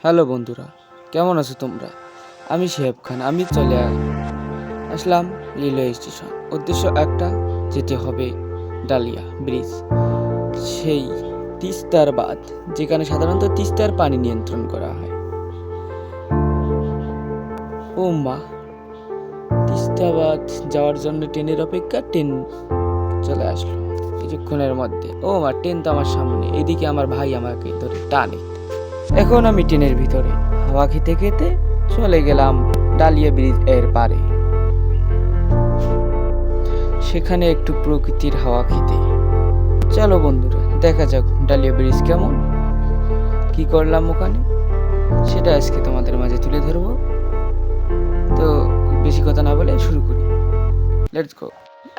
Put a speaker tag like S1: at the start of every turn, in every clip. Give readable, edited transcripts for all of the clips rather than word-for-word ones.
S1: Hello বন্ধুরা, কেমন আছো তোমরা? আমি শেহাব খান। আমি চলে আসলাম রেলওয়ে স্টেশন। উদ্দেশ্য একটা, যেতে হবে ডালিয়া ব্রিজ, সেই তিস্তার বাঁধ, যেখানে সাধারণত তিস্তার পানি নিয়ন্ত্রণ করা হয়। ও মা, তিস্তা বাঁধ যাওয়ার জন্য ট্রেনের অপেক্ষা। ট্রেন চলে আসলো কিছুক্ষণের মধ্যে। ও মা, ট্রেন তো আমার সামনে। এদিকে আমার ভাই আমাকে ধরে টানে। এখন আমি ট্রেনের ভিতরে হাওয়া খেতে খেতে চলে গেলাম ডালিয়া ব্রিজ এর পারে, সেখানে একটু প্রকৃতির হাওয়া খেতে। চলো বন্ধুরা, দেখা যাক ডালিয়া ব্রিজ কেমন, কি করলাম ওখানে, সেটা আজকে তোমাদের মাঝে তুলে ধরবো। তো বেশি কথা না বলে শুরু করি। Let's go.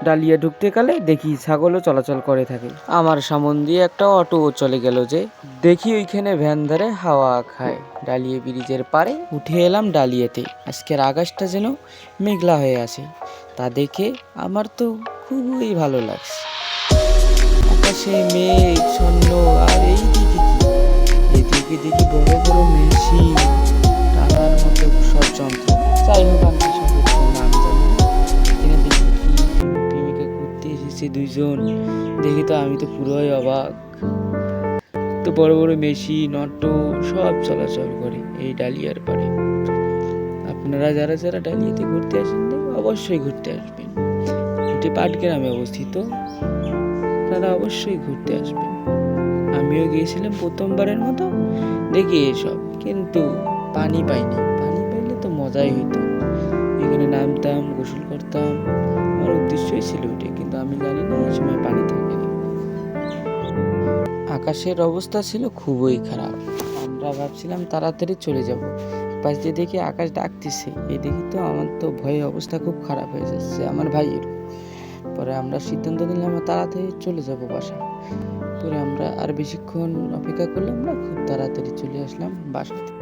S1: ডালিয়া ঢুকতে কালে দেখি ছাগলও চলাচল করে থাকে। আমার সামন দিয়ে একটা অটো চলে গেল, যে দেখি ওইখানে ভ্যান ধরে হাওয়া খায়। ডালিয়া ব্রিজের পারে উঠে এলাম ডালিয়াতে। আজকের আকাশটা যেন মেঘলা হয়ে আছে, তা দেখে আমার তো খুবই ভালো লাগছে। আকাশে মেঘ ছন্ন, আর এইদিকে দেখি বড় বড় মেশিন, টানার মতো সব যন্ত্র। যাই হোক, আমি সব নাম জানি না। এখানে দেখি কি প্রেমিকা ঘুরতে এসেছে দুইজন। দেখি তো আমি তো পুরোই অবাক। তো বড় বড় মেশিন, অটো সব চলাচল করে এই ডালিয়ার পারে। আপনারা যারা যারা ডালিয়াতে ঘুরতে আসেন, অবশ্যই ঘুরতে আসবেন। এটি পাটগ্রামে অবস্থিত, আপনারা অবশ্যই ঘুরতে আসবেন। আমিও গিয়েছিলাম প্রথমবারের মতো, দেখি এসব, কিন্তু পানি পাইনি। পানি পাইলে তো মজাই হইতো। এখানে নামতাম, গোসল করতাম, আমার উদ্দেশ্যই ছিল ওটা, কিন্তু আমি জানি না এই সময় পানি থাকে না। আকাশের অবস্থা ছিল খুবই খারাপ। আমরা ভাবছিলাম তাড়াতাড়ি চলে যাব, পাশ দিয়ে দেখি আকাশ ডাকতেছে। এই দেখি তো আমার তো ভয়ে অবস্থা খুব খারাপ হয়ে যাচ্ছে, আমার ভাইয়ের। পরে আমরা সিদ্ধান্ত নিলাম তাড়াতাড়ি চলে যাব বাসা। পরে আমরা আর বেশিক্ষণ অপেক্ষা করলাম না, খুব তাড়াতাড়ি চলে আসলাম বাসাতে।